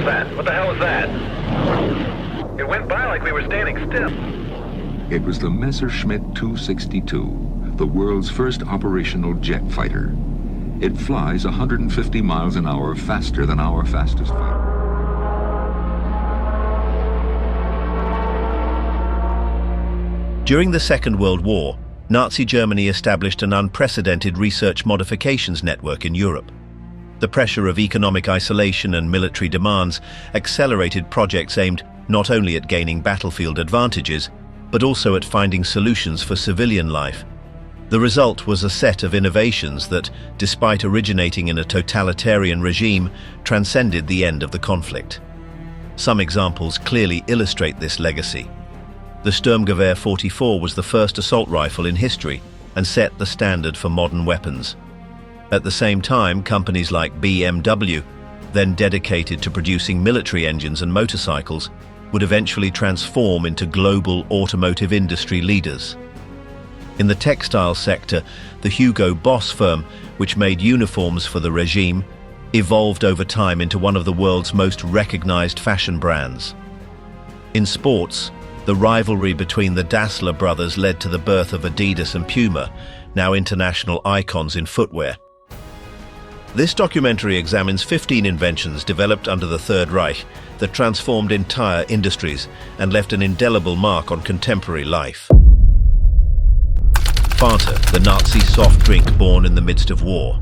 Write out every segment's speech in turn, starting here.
was that? What the hell was that? It went by like we were standing still. It was the Messerschmitt 262, the world's first operational jet fighter. It flies 150 miles an hour faster than our fastest fighter. During the Second World War, Nazi Germany established an unprecedented research modifications network in Europe. The pressure of economic isolation and military demands accelerated projects aimed not only at gaining battlefield advantages, but also at finding solutions for civilian life. The result was a set of innovations that, despite originating in a totalitarian regime, transcended the end of the conflict. Some examples clearly illustrate this legacy. The Sturmgewehr 44 was the first assault rifle in history and set the standard for modern weapons. At the same time, companies like BMW, then dedicated to producing military engines and motorcycles, would eventually transform into global automotive industry leaders. In the textile sector, the Hugo Boss firm, which made uniforms for the regime, evolved over time into one of the world's most recognized fashion brands. In sports, the rivalry between the Dassler brothers led to the birth of Adidas and Puma, now international icons in footwear. This documentary examines 15 inventions developed under the Third Reich that transformed entire industries and left an indelible mark on contemporary life. Fanta, the Nazi soft drink born in the midst of war.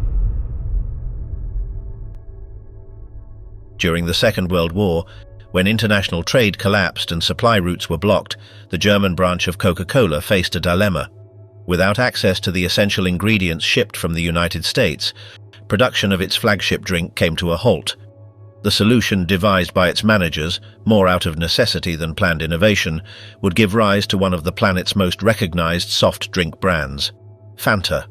During the Second World War, when international trade collapsed and supply routes were blocked, the German branch of Coca-Cola faced a dilemma. Without access to the essential ingredients shipped from the United States, production of its flagship drink came to a halt. The solution devised by its managers, more out of necessity than planned innovation, would give rise to one of the planet's most recognized soft drink brands, Fanta.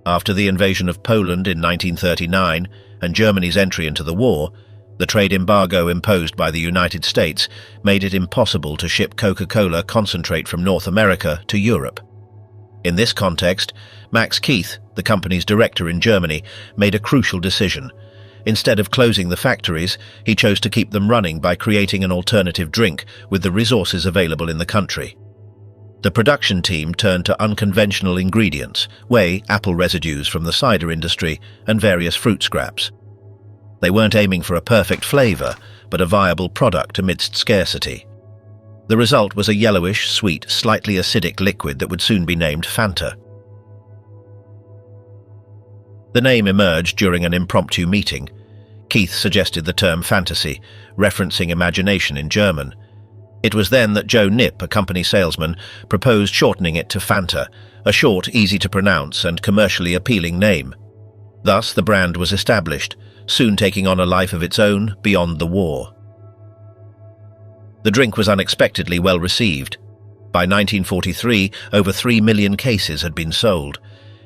After the invasion of Poland in 1939 and Germany's entry into the war, the trade embargo imposed by the United States made it impossible to ship Coca-Cola concentrate from North America to Europe. In this context, Max Keith, the company's director in Germany, made a crucial decision. Instead of closing the factories, he chose to keep them running by creating an alternative drink with the resources available in the country. The production team turned to unconventional ingredients, whey, apple residues from the cider industry, and various fruit scraps. They weren't aiming for a perfect flavor, but a viable product amidst scarcity. The result was a yellowish, sweet, slightly acidic liquid that would soon be named Fanta. The name emerged during an impromptu meeting. Keith suggested the term fantasy, referencing imagination in German. It was then that Joe Nip, a company salesman, proposed shortening it to Fanta, a short, easy-to-pronounce and commercially appealing name. Thus, the brand was established, soon taking on a life of its own beyond the war. The drink was unexpectedly well received. By 1943, over 3 million cases had been sold.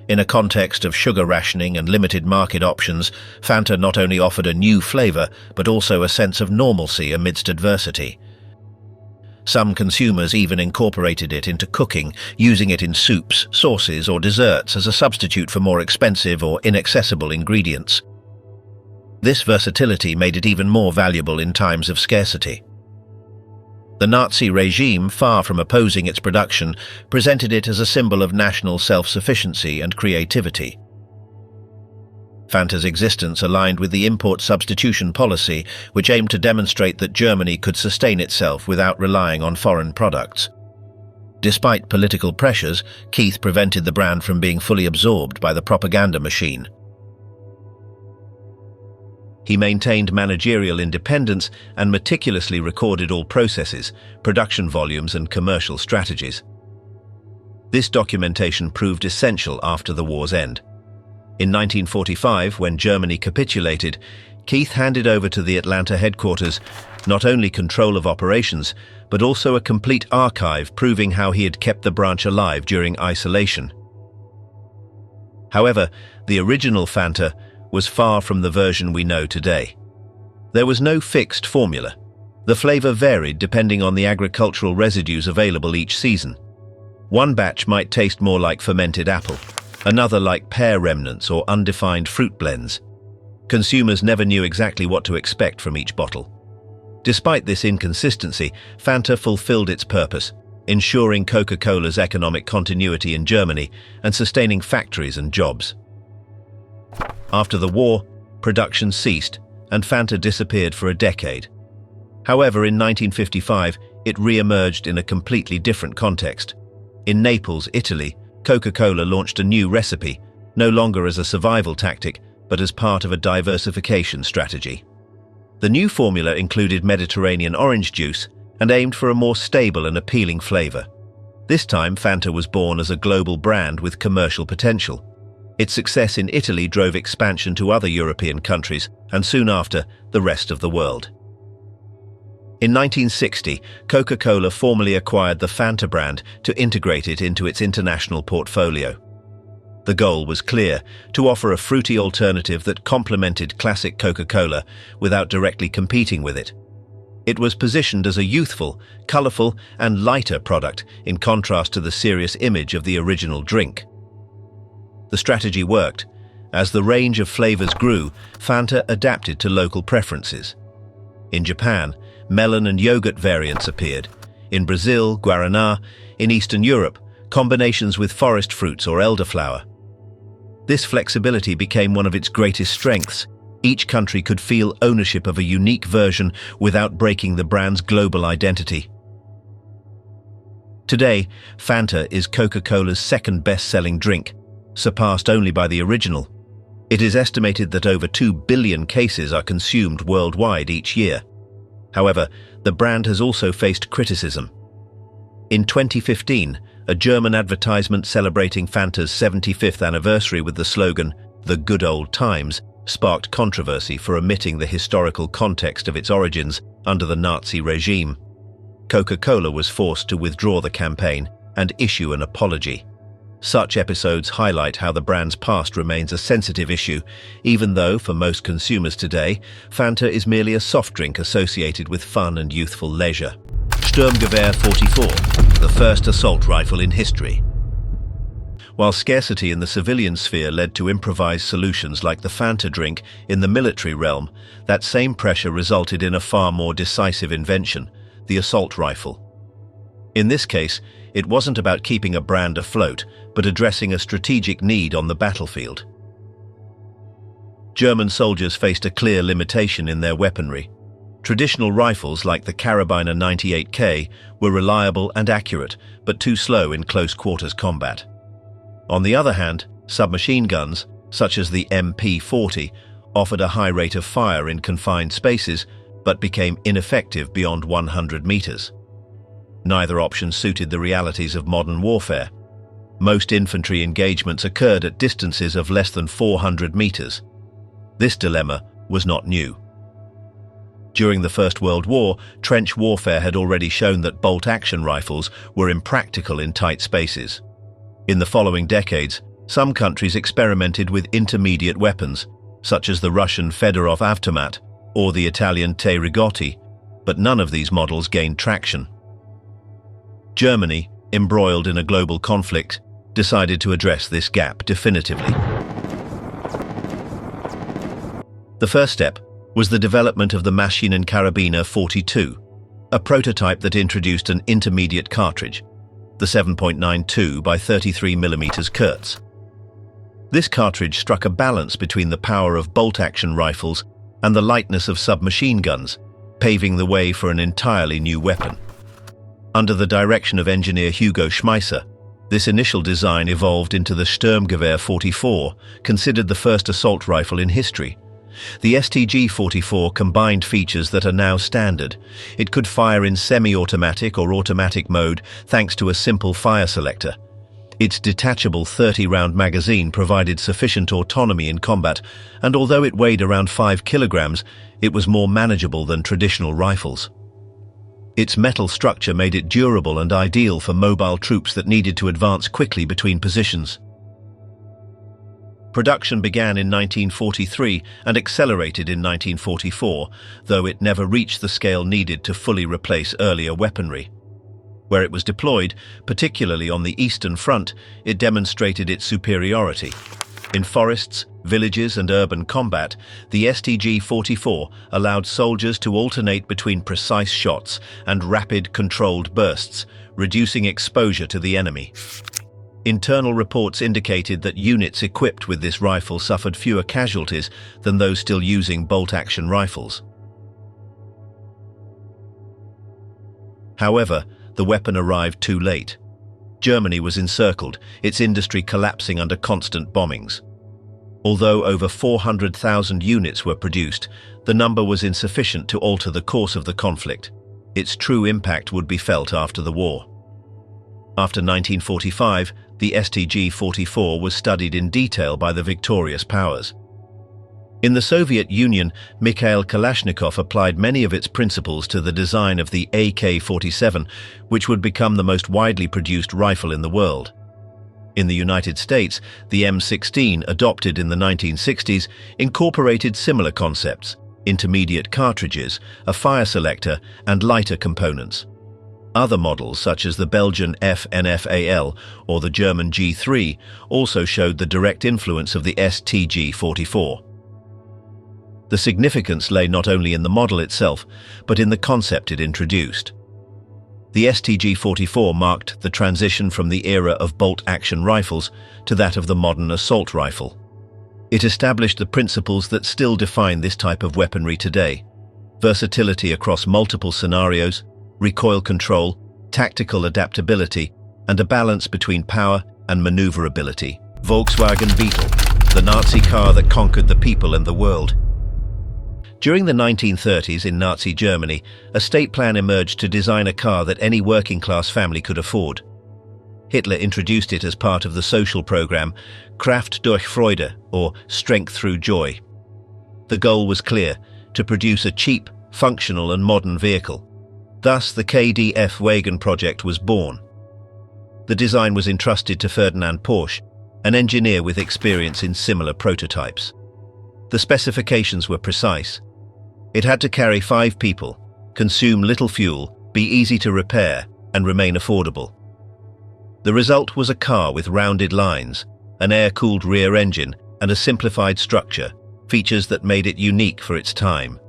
In a context of sugar rationing and limited market options, Fanta not only offered a new flavor, but also a sense of normalcy amidst adversity. Some consumers even incorporated it into cooking, using it in soups, sauces, or desserts as a substitute for more expensive or inaccessible ingredients. This versatility made it even more valuable in times of scarcity. The Nazi regime, far from opposing its production, presented it as a symbol of national self-sufficiency and creativity. Fanta's existence aligned with the import substitution policy, which aimed to demonstrate that Germany could sustain itself without relying on foreign products. Despite political pressures, Keith prevented the brand from being fully absorbed by the propaganda machine. He maintained managerial independence and meticulously recorded all processes, production volumes, and commercial strategies. This documentation proved essential after the war's end. In 1945, when Germany capitulated, Keith handed over to the Atlanta headquarters not only control of operations, but also a complete archive proving how he had kept the branch alive during isolation. However, the original Fanta was far from the version we know today. There was no fixed formula. The flavor varied depending on the agricultural residues available each season. One batch might taste more like fermented apple, another like pear remnants or undefined fruit blends. Consumers never knew exactly what to expect from each bottle. Despite this inconsistency, Fanta fulfilled its purpose, ensuring Coca-Cola's economic continuity in Germany and sustaining factories and jobs. After the war, production ceased and Fanta disappeared for a decade. However, in 1955, it re-emerged in a completely different context. In Naples, Italy, Coca-Cola launched a new recipe, no longer as a survival tactic, but as part of a diversification strategy. The new formula included Mediterranean orange juice and aimed for a more stable and appealing flavor. This time, Fanta was born as a global brand with commercial potential. Its success in Italy drove expansion to other European countries, and soon after, the rest of the world. In 1960, Coca-Cola formally acquired the Fanta brand to integrate it into its international portfolio. The goal was clear: to offer a fruity alternative that complemented classic Coca-Cola without directly competing with it. It was positioned as a youthful, colorful, and lighter product in contrast to the serious image of the original drink. The strategy worked. As the range of flavors grew, Fanta adapted to local preferences. In Japan, melon and yogurt variants appeared. In Brazil, guaraná. In Eastern Europe, combinations with forest fruits or elderflower. This flexibility became one of its greatest strengths. Each country could feel ownership of a unique version without breaking the brand's global identity. Today, Fanta is Coca-Cola's second best-selling drink, surpassed only by the original. It is estimated that over 2 billion cases are consumed worldwide each year. However, the brand has also faced criticism. In 2015, a German advertisement celebrating Fanta's 75th anniversary with the slogan, "The Good Old Times," sparked controversy for omitting the historical context of its origins under the Nazi regime. Coca-Cola was forced to withdraw the campaign and issue an apology. Such episodes highlight how the brand's past remains a sensitive issue, even though, for most consumers today, Fanta is merely a soft drink associated with fun and youthful leisure. Sturmgewehr 44, the first assault rifle in history. While scarcity in the civilian sphere led to improvised solutions like the Fanta drink in the military realm, that same pressure resulted in a far more decisive invention, the assault rifle. In this case, it wasn't about keeping a brand afloat, but addressing a strategic need on the battlefield. German soldiers faced a clear limitation in their weaponry. Traditional rifles like the Carabiner 98K were reliable and accurate, but too slow in close-quarters combat. On the other hand, submachine guns, such as the MP40, offered a high rate of fire in confined spaces, but became ineffective beyond 100 meters. Neither option suited the realities of modern warfare. Most infantry engagements occurred at distances of less than 400 meters. This dilemma was not new. During the First World War, trench warfare had already shown that bolt-action rifles were impractical in tight spaces. In the following decades, some countries experimented with intermediate weapons, such as the Russian Fedorov Avtomat or the Italian Te Rigotti, but none of these models gained traction. Germany, embroiled in a global conflict, decided to address this gap definitively. The first step was the development of the Maschinenkarabiner 42, a prototype that introduced an intermediate cartridge, the 7.92 by 33 mm Kurz. This cartridge struck a balance between the power of bolt-action rifles and the lightness of submachine guns, paving the way for an entirely new weapon. Under the direction of engineer Hugo Schmeisser, this initial design evolved into the Sturmgewehr 44, considered the first assault rifle in history. The STG-44 combined features that are now standard. It could fire in semi-automatic or automatic mode thanks to a simple fire selector. Its detachable 30-round magazine provided sufficient autonomy in combat, and although it weighed around 5 kilograms, it was more manageable than traditional rifles. Its metal structure made it durable and ideal for mobile troops that needed to advance quickly between positions. Production began in 1943 and accelerated in 1944, though it never reached the scale needed to fully replace earlier weaponry. Where it was deployed, particularly on the Eastern Front, it demonstrated its superiority. In forests, villages and urban combat, the STG-44 allowed soldiers to alternate between precise shots and rapid, controlled bursts, reducing exposure to the enemy. Internal reports indicated that units equipped with this rifle suffered fewer casualties than those still using bolt-action rifles. However, the weapon arrived too late. Germany was encircled, its industry collapsing under constant bombings. Although over 400,000 units were produced, the number was insufficient to alter the course of the conflict. Its true impact would be felt after the war. After 1945, the STG-44 was studied in detail by the victorious powers. In the Soviet Union, Mikhail Kalashnikov applied many of its principles to the design of the AK-47, which would become the most widely produced rifle in the world. In the United States, the M16, adopted in the 1960s, incorporated similar concepts: intermediate cartridges, a fire selector, and lighter components. Other models, such as the Belgian FNFAL or the German G3, also showed the direct influence of the STG-44. The significance lay not only in the model itself, but in the concept it introduced. The STG-44 marked the transition from the era of bolt-action rifles to that of the modern assault rifle. It established the principles that still define this type of weaponry today: versatility across multiple scenarios, recoil control, tactical adaptability, and a balance between power and maneuverability. Volkswagen Beetle, the Nazi car that conquered the people and the world. During the 1930s in Nazi Germany, a state plan emerged to design a car that any working-class family could afford. Hitler introduced it as part of the social program Kraft durch Freude, or Strength Through Joy. The goal was clear: to produce a cheap, functional and modern vehicle. Thus, the KDF Wagen project was born. The design was entrusted to Ferdinand Porsche, an engineer with experience in similar prototypes. The specifications were precise. It had to carry 5 people, consume little fuel, be easy to repair, and remain affordable. The result was a car with rounded lines, an air-cooled rear engine, and a simplified structure, features that made it unique for its time.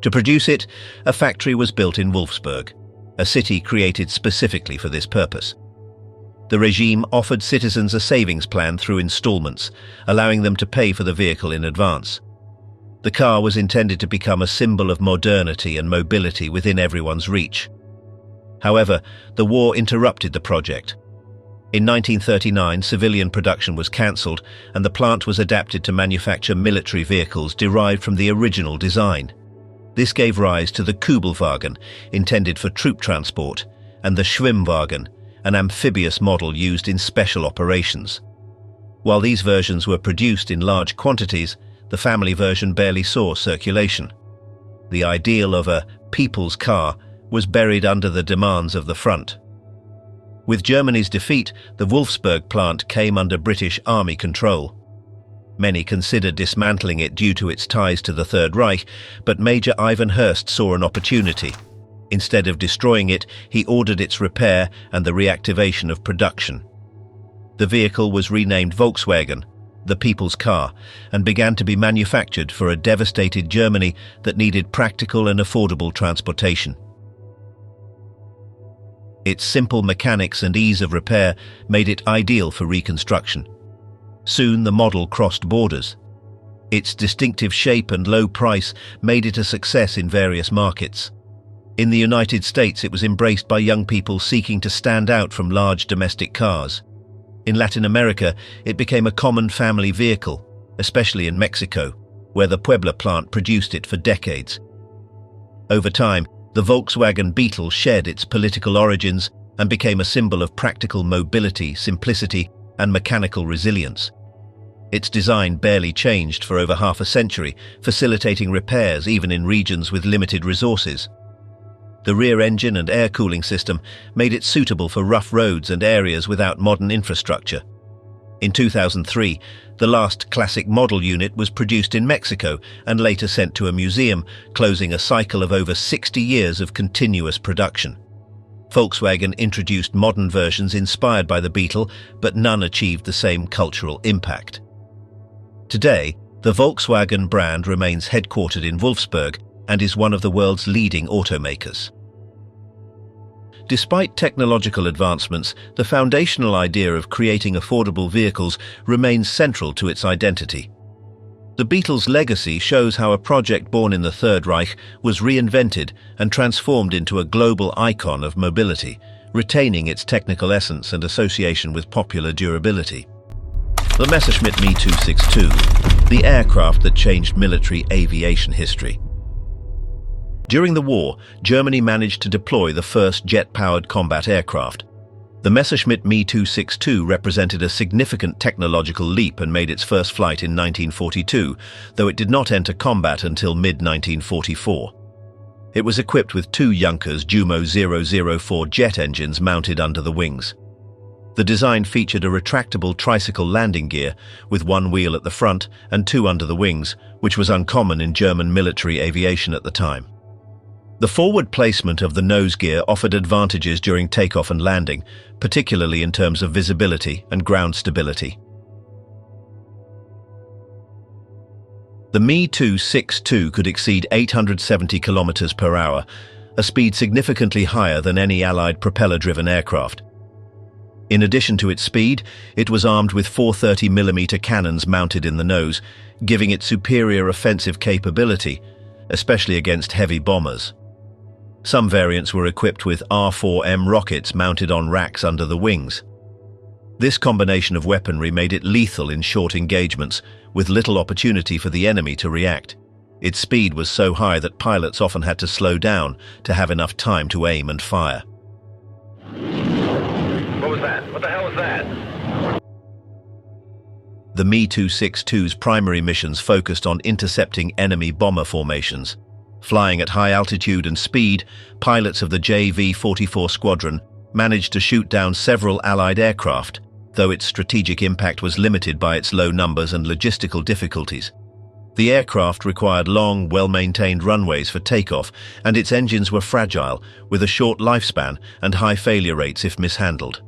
To produce it, a factory was built in Wolfsburg, a city created specifically for this purpose. The regime offered citizens a savings plan through installments, allowing them to pay for the vehicle in advance. The car was intended to become a symbol of modernity and mobility within everyone's reach. However, the war interrupted the project. In 1939, civilian production was cancelled, and the plant was adapted to manufacture military vehicles derived from the original design. This gave rise to the Kübelwagen, intended for troop transport, and the Schwimmwagen, an amphibious model used in special operations. While these versions were produced in large quantities, the family version barely saw circulation. The ideal of a people's car was buried under the demands of the front. With Germany's defeat, the Wolfsburg plant came under British Army control. Many considered dismantling it due to its ties to the Third Reich, but Major Ivan Hurst saw an opportunity. Instead of destroying it, he ordered its repair and the reactivation of production. The vehicle was renamed Volkswagen, the people's car, and began to be manufactured for a devastated Germany that needed practical and affordable transportation. Its simple mechanics and ease of repair made it ideal for reconstruction. Soon the model crossed borders. Its distinctive shape and low price made it a success in various markets. In the United States, it was embraced by young people seeking to stand out from large domestic cars. In Latin America, it became a common family vehicle, especially in Mexico, where the Puebla plant produced it for decades. Over time, the Volkswagen Beetle shed its political origins and became a symbol of practical mobility, simplicity, and mechanical resilience. Its design barely changed for over half a century, facilitating repairs even in regions with limited resources. The rear engine and air cooling system made it suitable for rough roads and areas without modern infrastructure. In 2003, the last classic model unit was produced in Mexico and later sent to a museum, closing a cycle of over 60 years of continuous production. Volkswagen introduced modern versions inspired by the Beetle, but none achieved the same cultural impact. Today, the Volkswagen brand remains headquartered in Wolfsburg and is one of the world's leading automakers. Despite technological advancements, the foundational idea of creating affordable vehicles remains central to its identity. The Beetle's legacy shows how a project born in the Third Reich was reinvented and transformed into a global icon of mobility, retaining its technical essence and association with popular durability. The Messerschmitt Me 262, the aircraft that changed military aviation history. During the war, Germany managed to deploy the first jet-powered combat aircraft. The Messerschmitt Me 262 represented a significant technological leap and made its first flight in 1942, though it did not enter combat until mid-1944. It was equipped with two Junkers Jumo 004 jet engines mounted under the wings. The design featured a retractable tricycle landing gear with one wheel at the front and two under the wings, which was uncommon in German military aviation at the time. The forward placement of the nose gear offered advantages during takeoff and landing, particularly in terms of visibility and ground stability. The Me 262 could exceed 870 km per hour, a speed significantly higher than any Allied propeller-driven aircraft. In addition to its speed, it was armed with 430mm cannons mounted in the nose, giving it superior offensive capability, especially against heavy bombers. Some variants were equipped with R4M rockets mounted on racks under the wings. This combination of weaponry made it lethal in short engagements, with little opportunity for the enemy to react. Its speed was so high that pilots often had to slow down to have enough time to aim and fire. What was that? What the hell was that? The Me 262's primary missions focused on intercepting enemy bomber formations. Flying at high altitude and speed, pilots of the JV-44 squadron managed to shoot down several Allied aircraft, though its strategic impact was limited by its low numbers and logistical difficulties. The aircraft required long, well-maintained runways for takeoff, and its engines were fragile, with a short lifespan and high failure rates if mishandled.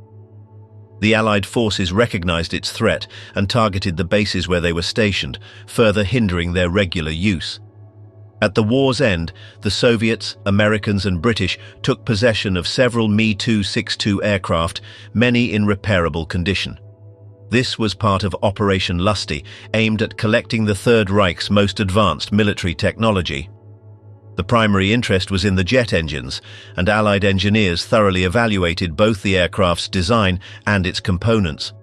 The Allied forces recognized its threat and targeted the bases where they were stationed, further hindering their regular use. At the war's end, the Soviets, Americans and British took possession of several Me 262 aircraft, many in repairable condition. This was part of Operation Lusty, aimed at collecting the Third Reich's most advanced military technology. The primary interest was in the jet engines, and Allied engineers thoroughly evaluated both the aircraft's design and its components.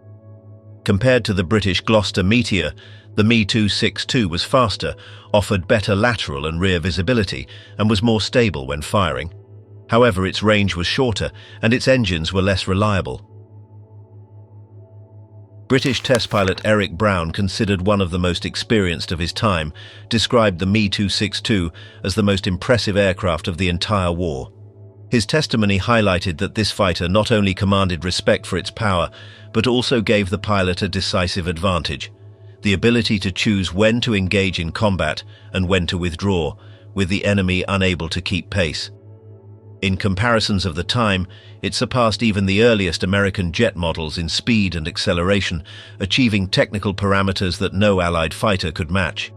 Compared to the British Gloucester Meteor, the Me 262 was faster, offered better lateral and rear visibility, and was more stable when firing. However, its range was shorter, and its engines were less reliable. British test pilot Eric Brown, considered one of the most experienced of his time, described the Me 262 as the most impressive aircraft of the entire war. His testimony highlighted that this fighter not only commanded respect for its power, but also gave the pilot a decisive advantage: the ability to choose when to engage in combat and when to withdraw, with the enemy unable to keep pace. In comparisons of the time, it surpassed even the earliest American jet models in speed and acceleration, achieving technical parameters that no Allied fighter could match.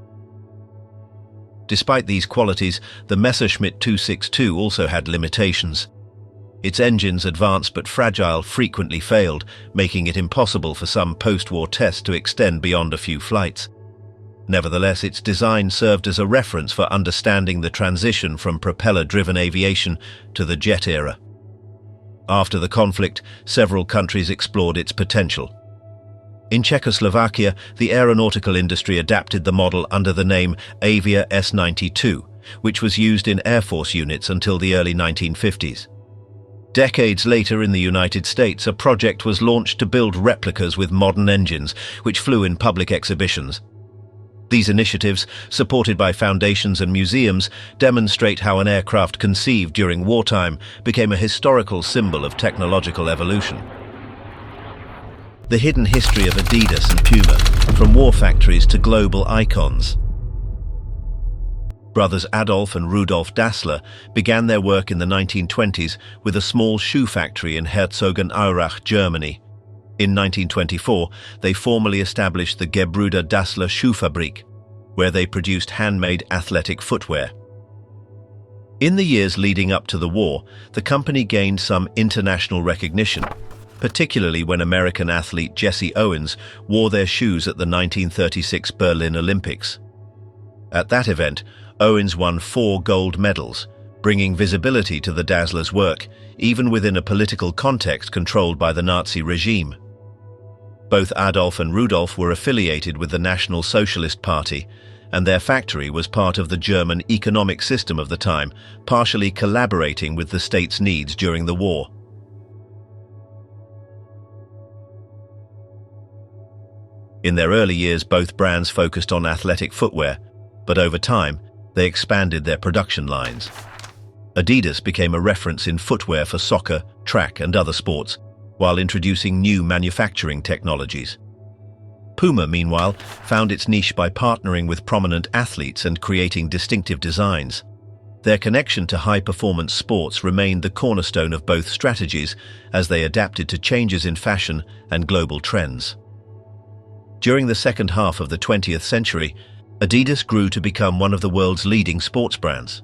Despite these qualities, the Messerschmitt 262 also had limitations. Its engines, advanced but fragile, frequently failed, making it impossible for some post-war tests to extend beyond a few flights. Nevertheless, its design served as a reference for understanding the transition from propeller-driven aviation to the jet era. After the conflict, several countries explored its potential. In Czechoslovakia, the aeronautical industry adapted the model under the name Avia S-92, which was used in Air Force units until the early 1950s. Decades later, in the United States, a project was launched to build replicas with modern engines, which flew in public exhibitions. These initiatives, supported by foundations and museums, demonstrate how an aircraft conceived during wartime became a historical symbol of technological evolution. The hidden history of Adidas and Puma, from war factories to global icons. Brothers Adolf and Rudolf Dassler began their work in the 1920s with a small shoe factory in Herzogenaurach, Germany. In 1924, they formally established the Gebrüder Dassler Schuhfabrik, where they produced handmade athletic footwear. In the years leading up to the war, the company gained some international recognition, particularly when American athlete Jesse Owens wore their shoes at the 1936 Berlin Olympics. At that event, Owens won 4 gold medals, bringing visibility to the Dassler's work, even within a political context controlled by the Nazi regime. Both Adolf and Rudolf were affiliated with the National Socialist Party, and their factory was part of the German economic system of the time, partially collaborating with the state's needs during the war. In their early years, both brands focused on athletic footwear, but over time, they expanded their production lines. Adidas became a reference in footwear for soccer, track, and other sports, while introducing new manufacturing technologies. Puma, meanwhile, found its niche by partnering with prominent athletes and creating distinctive designs. Their connection to high-performance sports remained the cornerstone of both strategies as they adapted to changes in fashion and global trends. During the second half of the 20th century, Adidas grew to become one of the world's leading sports brands.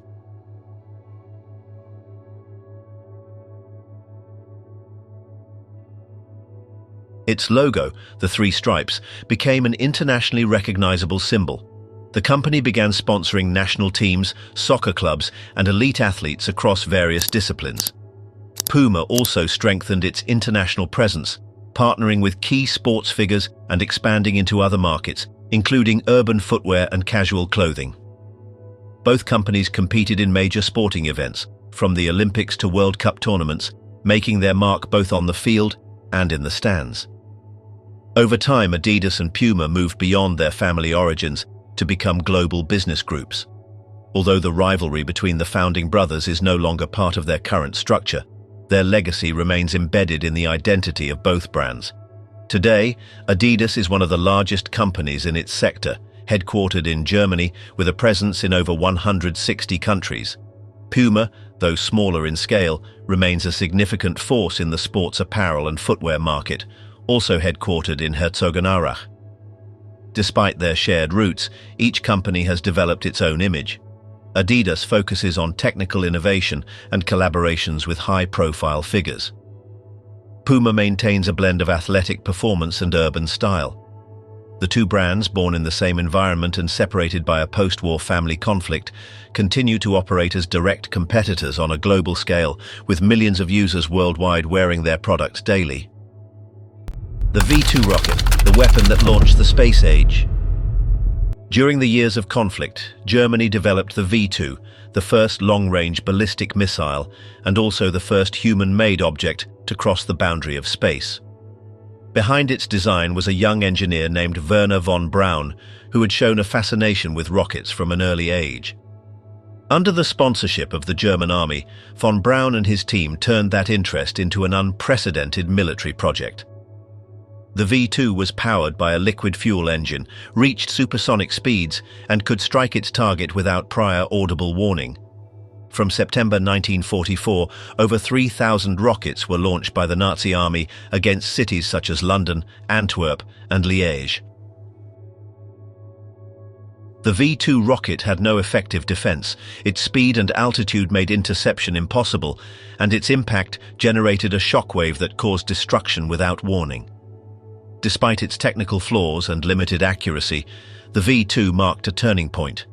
Its logo, the 3 stripes, became an internationally recognizable symbol. The company began sponsoring national teams, soccer clubs, and elite athletes across various disciplines. Puma also strengthened its international presence, partnering with key sports figures and expanding into other markets, including urban footwear and casual clothing. Both companies competed in major sporting events, from the Olympics to World Cup tournaments, making their mark both on the field and in the stands. Over time, Adidas and Puma moved beyond their family origins to become global business groups. Although the rivalry between the founding brothers is no longer part of their current structure, their legacy remains embedded in the identity of both brands. Today, Adidas is one of the largest companies in its sector, headquartered in Germany with a presence in over 160 countries. Puma, though smaller in scale, remains a significant force in the sports apparel and footwear market, also headquartered in Herzogenaurach. Despite their shared roots, each company has developed its own image. Adidas focuses on technical innovation and collaborations with high-profile figures. Puma maintains a blend of athletic performance and urban style. The two brands, born in the same environment and separated by a post-war family conflict, continue to operate as direct competitors on a global scale, with millions of users worldwide wearing their products daily. The V2 rocket, the weapon that launched the space age. During the years of conflict, Germany developed the V2, the first long-range ballistic missile, and also the first human-made object to cross the boundary of space. Behind its design was a young engineer named Wernher von Braun, who had shown a fascination with rockets from an early age. Under the sponsorship of the German army, von Braun and his team turned that interest into an unprecedented military project. The V2 was powered by a liquid fuel engine, reached supersonic speeds, and could strike its target without prior audible warning. From September 1944, over 3,000 rockets were launched by the Nazi army against cities such as London, Antwerp, and Liège. The V2 rocket had no effective defense. Its speed and altitude made interception impossible, and its impact generated a shockwave that caused destruction without warning. Despite its technical flaws and limited accuracy, the V2 marked a turning point.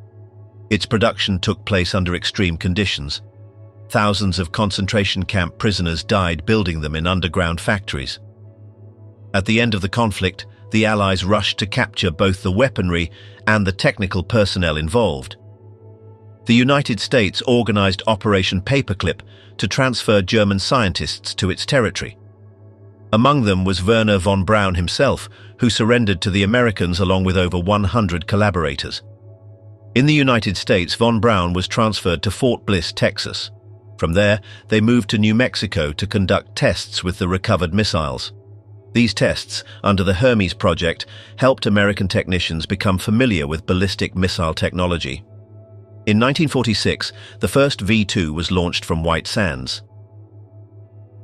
Its production took place under extreme conditions. Thousands of concentration camp prisoners died building them in underground factories. At the end of the conflict, the Allies rushed to capture both the weaponry and the technical personnel involved. The United States organized Operation Paperclip to transfer German scientists to its territory. Among them was Wernher von Braun himself, who surrendered to the Americans along with over 100 collaborators. In the United States, von Braun was transferred to Fort Bliss, Texas. From there, they moved to New Mexico to conduct tests with the recovered missiles. These tests, under the Hermes project, helped American technicians become familiar with ballistic missile technology. In 1946, the first V2 was launched from White Sands.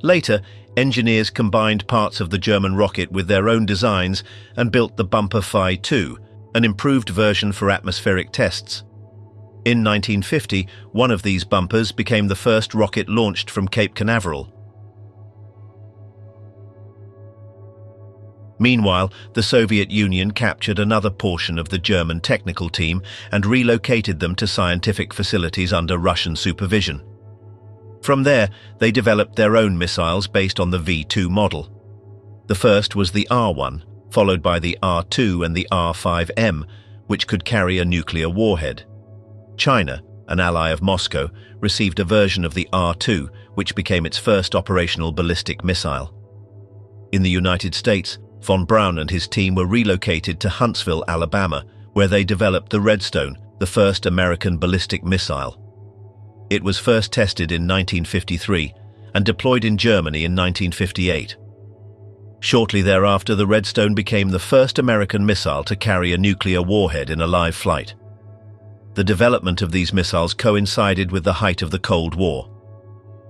Later, engineers combined parts of the German rocket with their own designs and built the Bumper Phi 2, an improved version for atmospheric tests. In 1950, one of these bumpers became the first rocket launched from Cape Canaveral. Meanwhile, the Soviet Union captured another portion of the German technical team and relocated them to scientific facilities under Russian supervision. From there, they developed their own missiles based on the V2 model. The first was the R1, followed by the R2 and the R5M, which could carry a nuclear warhead. China, an ally of Moscow, received a version of the R2, which became its first operational ballistic missile. In the United States, von Braun and his team were relocated to Huntsville, Alabama, where they developed the Redstone, the first American ballistic missile. It was first tested in 1953 and deployed in Germany in 1958. Shortly thereafter, the Redstone became the first American missile to carry a nuclear warhead in a live flight. The development of these missiles coincided with the height of the Cold War.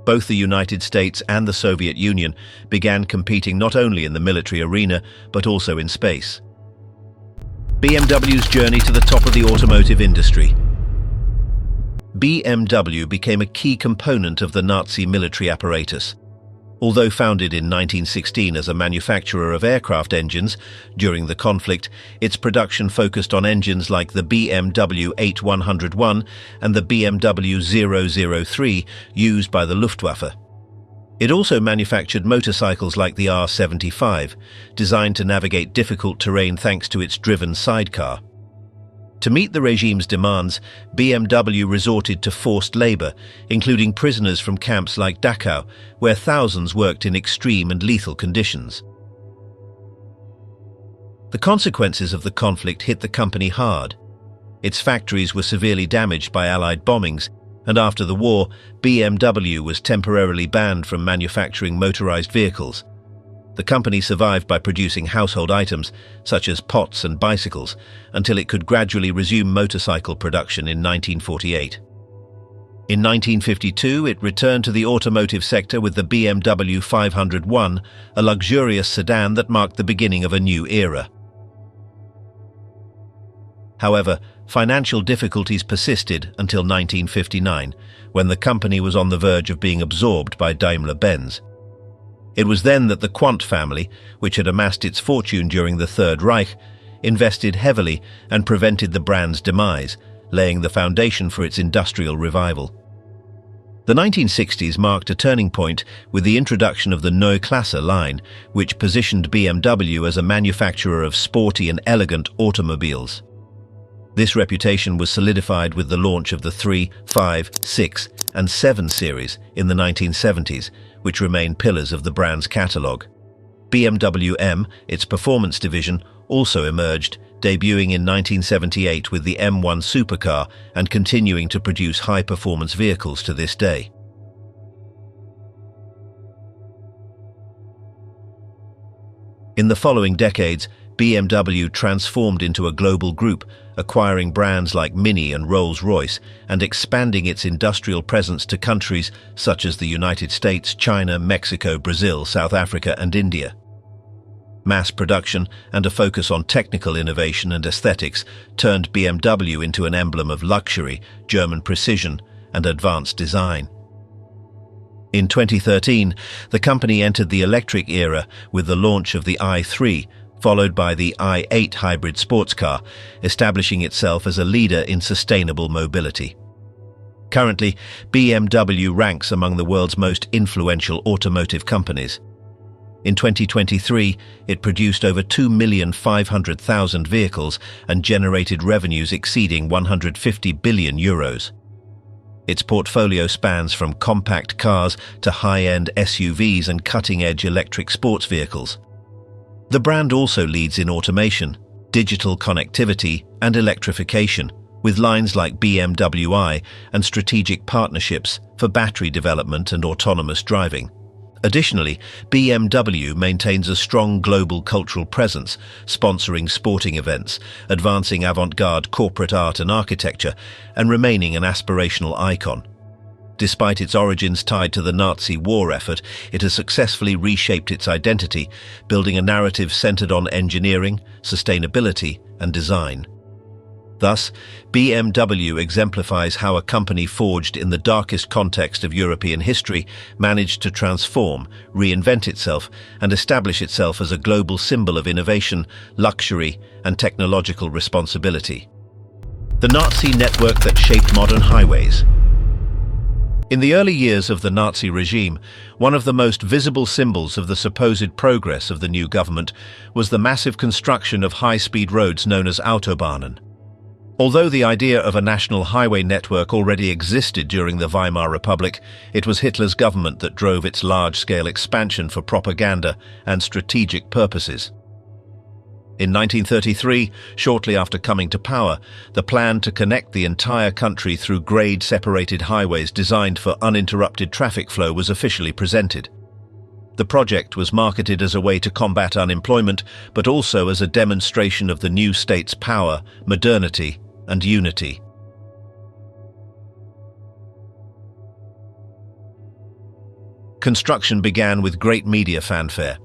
Both the United States and the Soviet Union began competing not only in the military arena, but also in space. BMW's journey to the top of the automotive industry. BMW became a key component of the Nazi military apparatus. Although founded in 1916 as a manufacturer of aircraft engines, during the conflict, its production focused on engines like the BMW 8101 and the BMW 003 used by the Luftwaffe. It also manufactured motorcycles like the R75, designed to navigate difficult terrain thanks to its driven sidecar. To meet the regime's demands, BMW resorted to forced labor, including prisoners from camps like Dachau, where thousands worked in extreme and lethal conditions. The consequences of the conflict hit the company hard. Its factories were severely damaged by Allied bombings, and after the war, BMW was temporarily banned from manufacturing motorized vehicles. The company survived by producing household items, such as pots and bicycles, until it could gradually resume motorcycle production in 1948. In 1952, it returned to the automotive sector with the BMW 501, a luxurious sedan that marked the beginning of a new era. However, financial difficulties persisted until 1959, when the company was on the verge of being absorbed by Daimler-Benz. It was then that the Quandt family, which had amassed its fortune during the Third Reich, invested heavily and prevented the brand's demise, laying the foundation for its industrial revival. The 1960s marked a turning point with the introduction of the Neue Klasse line, which positioned BMW as a manufacturer of sporty and elegant automobiles. This reputation was solidified with the launch of the 3, 5, 6, and 7 series in the 1970s, which remain pillars of the brand's catalogue. BMW M, its performance division, also emerged, debuting in 1978 with the M1 supercar and continuing to produce high-performance vehicles to this day. In the following decades, BMW transformed into a global group, acquiring brands like Mini and Rolls-Royce and expanding its industrial presence to countries such as the United States, China, Mexico, Brazil, South Africa, and India. Mass production and a focus on technical innovation and aesthetics turned BMW into an emblem of luxury, German precision, and advanced design. In 2013, the company entered the electric era with the launch of the i3, followed by the i8 hybrid sports car, establishing itself as a leader in sustainable mobility. Currently, BMW ranks among the world's most influential automotive companies. In 2023, it produced over 2,500,000 vehicles and generated revenues exceeding 150 billion euros. Its portfolio spans from compact cars to high-end SUVs and cutting-edge electric sports vehicles. The brand also leads in automation, digital connectivity, and electrification, with lines like BMW i and strategic partnerships for battery development and autonomous driving. Additionally, BMW maintains a strong global cultural presence, sponsoring sporting events, advancing avant-garde corporate art and architecture, and remaining an aspirational icon. Despite its origins tied to the Nazi war effort, it has successfully reshaped its identity, building a narrative centered on engineering, sustainability, and design. Thus, BMW exemplifies how a company forged in the darkest context of European history managed to transform, reinvent itself, and establish itself as a global symbol of innovation, luxury, and technological responsibility. The Nazi network that shaped modern highways. In the early years of the Nazi regime, one of the most visible symbols of the supposed progress of the new government was the massive construction of high-speed roads known as Autobahnen. Although the idea of a national highway network already existed during the Weimar Republic, it was Hitler's government that drove its large-scale expansion for propaganda and strategic purposes. In 1933, shortly after coming to power, the plan to connect the entire country through grade-separated highways designed for uninterrupted traffic flow was officially presented. The project was marketed as a way to combat unemployment, but also as a demonstration of the new state's power, modernity, and unity. Construction began with great media fanfare.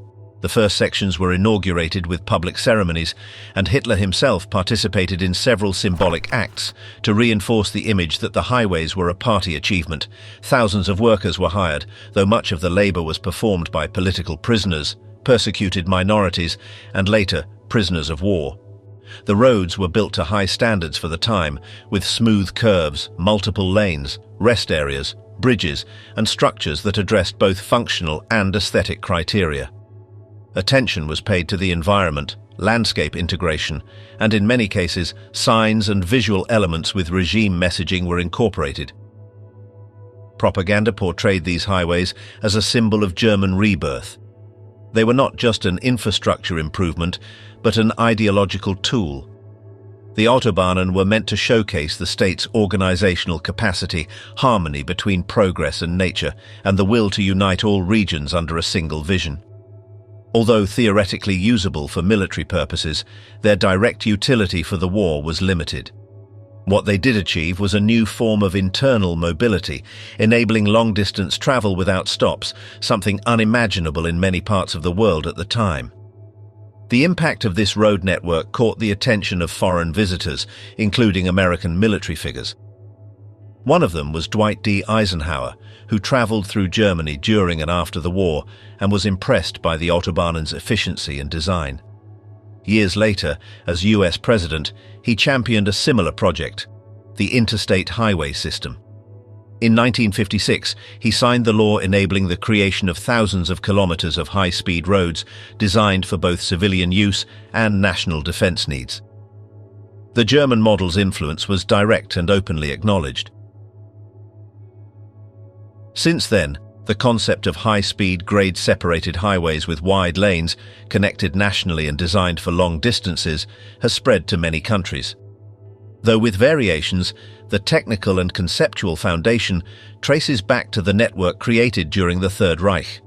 The first sections were inaugurated with public ceremonies, and Hitler himself participated in several symbolic acts to reinforce the image that the highways were a party achievement. Thousands of workers were hired, though much of the labor was performed by political prisoners, persecuted minorities, and later prisoners of war. The roads were built to high standards for the time, with smooth curves, multiple lanes, rest areas, bridges, and structures that addressed both functional and aesthetic criteria. Attention was paid to the environment, landscape integration, and in many cases, signs and visual elements with regime messaging were incorporated. Propaganda portrayed these highways as a symbol of German rebirth. They were not just an infrastructure improvement, but an ideological tool. The Autobahnen were meant to showcase the state's organizational capacity, harmony between progress and nature, and the will to unite all regions under a single vision. Although theoretically usable for military purposes, their direct utility for the war was limited. What they did achieve was a new form of internal mobility, enabling long-distance travel without stops, something unimaginable in many parts of the world at the time. The impact of this road network caught the attention of foreign visitors, including American military figures. One of them was Dwight D. Eisenhower, who traveled through Germany during and after the war and was impressed by the Autobahnen's efficiency and design. Years later, as US President, he championed a similar project, the Interstate Highway System. In 1956, he signed the law enabling the creation of thousands of kilometers of high-speed roads designed for both civilian use and national defense needs. The German model's influence was direct and openly acknowledged. Since then, the concept of high-speed, grade-separated highways with wide lanes, connected nationally and designed for long distances, has spread to many countries. Though with variations, the technical and conceptual foundation traces back to the network created during the Third Reich.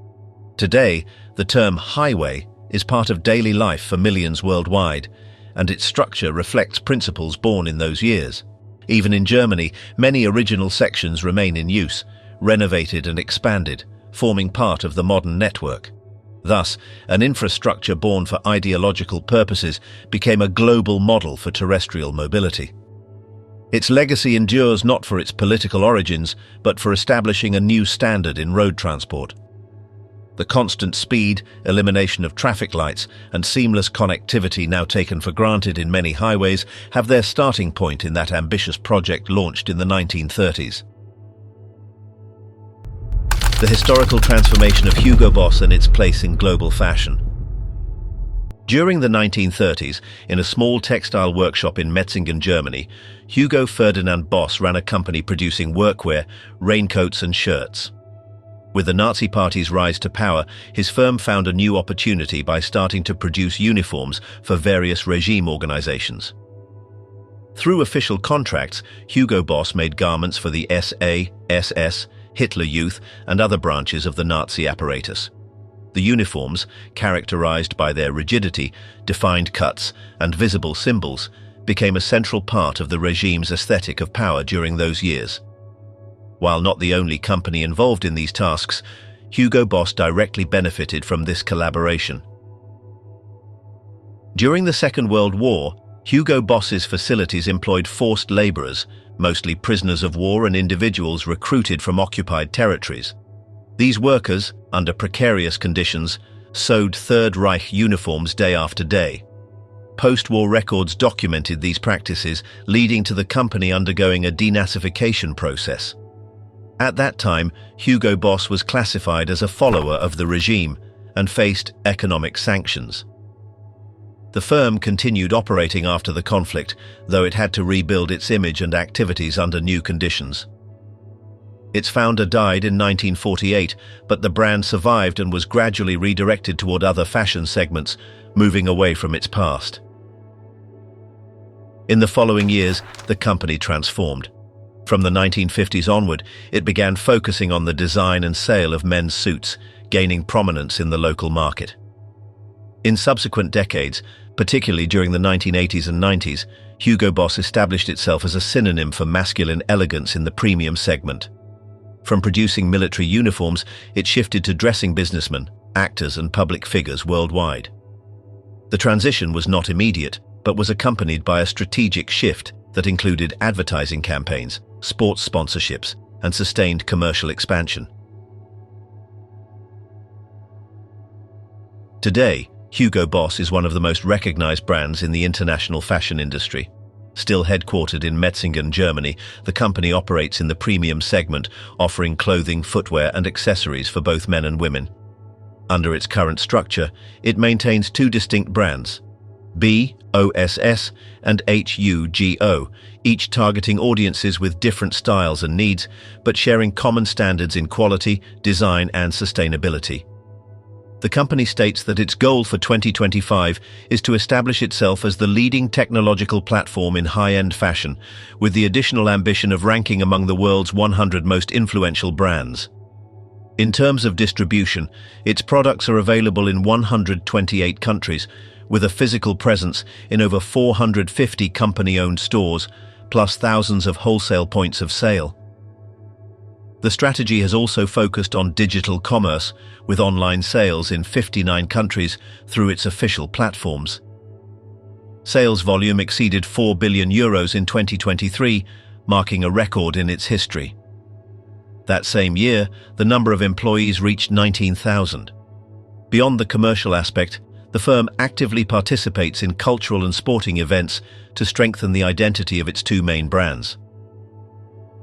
Today, the term highway is part of daily life for millions worldwide, and its structure reflects principles born in those years. Even in Germany, many original sections remain in use, renovated and expanded, forming part of the modern network. Thus, an infrastructure born for ideological purposes became a global model for terrestrial mobility. Its legacy endures not for its political origins, but for establishing a new standard in road transport. The constant speed, elimination of traffic lights, and seamless connectivity now taken for granted in many highways have their starting point in that ambitious project launched in the 1930s. The historical transformation of Hugo Boss and its place in global fashion. During the 1930s, in a small textile workshop in Metzingen, Germany, Hugo Ferdinand Boss ran a company producing workwear, raincoats and shirts. With the Nazi Party's rise to power, his firm found a new opportunity by starting to produce uniforms for various regime organizations. Through official contracts, Hugo Boss made garments for the SA, SS, Hitler Youth, and other branches of the Nazi apparatus. The uniforms, characterized by their rigidity, defined cuts, and visible symbols, became a central part of the regime's aesthetic of power during those years. While not the only company involved in these tasks, Hugo Boss directly benefited from this collaboration. During the Second World War, Hugo Boss's facilities employed forced laborers, mostly prisoners of war and individuals recruited from occupied territories. These workers, under precarious conditions, sewed Third Reich uniforms day after day. Post-war records documented these practices, leading to the company undergoing a denazification process. At that time, Hugo Boss was classified as a follower of the regime and faced economic sanctions. The firm continued operating after the conflict, though it had to rebuild its image and activities under new conditions. Its founder died in 1948, but the brand survived and was gradually redirected toward other fashion segments, moving away from its past. In the following years, the company transformed. From the 1950s onward, it began focusing on the design and sale of men's suits, gaining prominence in the local market. In subsequent decades, particularly during the 1980s and 90s, Hugo Boss established itself as a synonym for masculine elegance in the premium segment. From producing military uniforms, it shifted to dressing businessmen, actors, and public figures worldwide. The transition was not immediate, but was accompanied by a strategic shift that included advertising campaigns, sports sponsorships, and sustained commercial expansion. Today, Hugo Boss is one of the most recognized brands in the international fashion industry. Still headquartered in Metzingen, Germany, the company operates in the premium segment, offering clothing, footwear, and accessories for both men and women. Under its current structure, it maintains two distinct brands, BOSS and HUGO, each targeting audiences with different styles and needs, but sharing common standards in quality, design, and sustainability. The company states that its goal for 2025 is to establish itself as the leading technological platform in high-end fashion, with the additional ambition of ranking among the world's 100 most influential brands. In terms of distribution, its products are available in 128 countries, with a physical presence in over 450 company-owned stores, plus thousands of wholesale points of sale. The strategy has also focused on digital commerce, with online sales in 59 countries through its official platforms. Sales volume exceeded €4 billion in 2023, marking a record in its history. That same year, the number of employees reached 19,000. Beyond the commercial aspect, the firm actively participates in cultural and sporting events to strengthen the identity of its two main brands.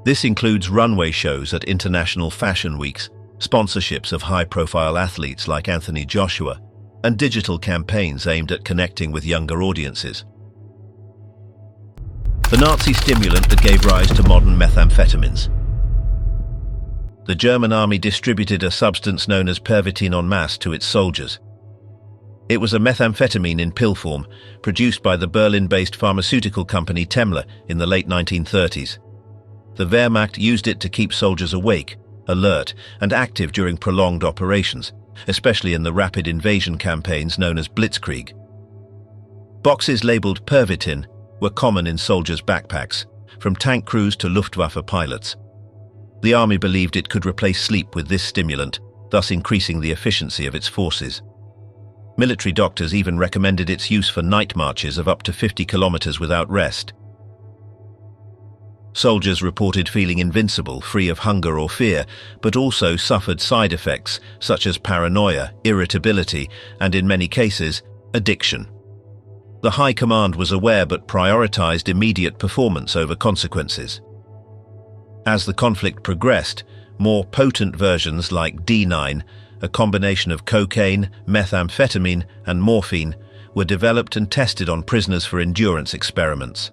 This includes runway shows at international fashion weeks, sponsorships of high-profile athletes like Anthony Joshua, and digital campaigns aimed at connecting with younger audiences. The Nazi stimulant that gave rise to modern methamphetamines. The German army distributed a substance known as Pervitin en masse to its soldiers. It was a methamphetamine in pill form, produced by the Berlin-based pharmaceutical company Temmler in the late 1930s. The Wehrmacht used it to keep soldiers awake, alert, and active during prolonged operations, especially in the rapid invasion campaigns known as Blitzkrieg. Boxes labeled Pervitin were common in soldiers' backpacks, from tank crews to Luftwaffe pilots. The army believed it could replace sleep with this stimulant, thus increasing the efficiency of its forces. Military doctors even recommended its use for night marches of up to 50 kilometers without rest. Soldiers reported feeling invincible, free of hunger or fear, but also suffered side effects such as paranoia, irritability, and in many cases, addiction. The High Command was aware but prioritized immediate performance over consequences. As the conflict progressed, more potent versions like D9, a combination of cocaine, methamphetamine, and morphine, were developed and tested on prisoners for endurance experiments.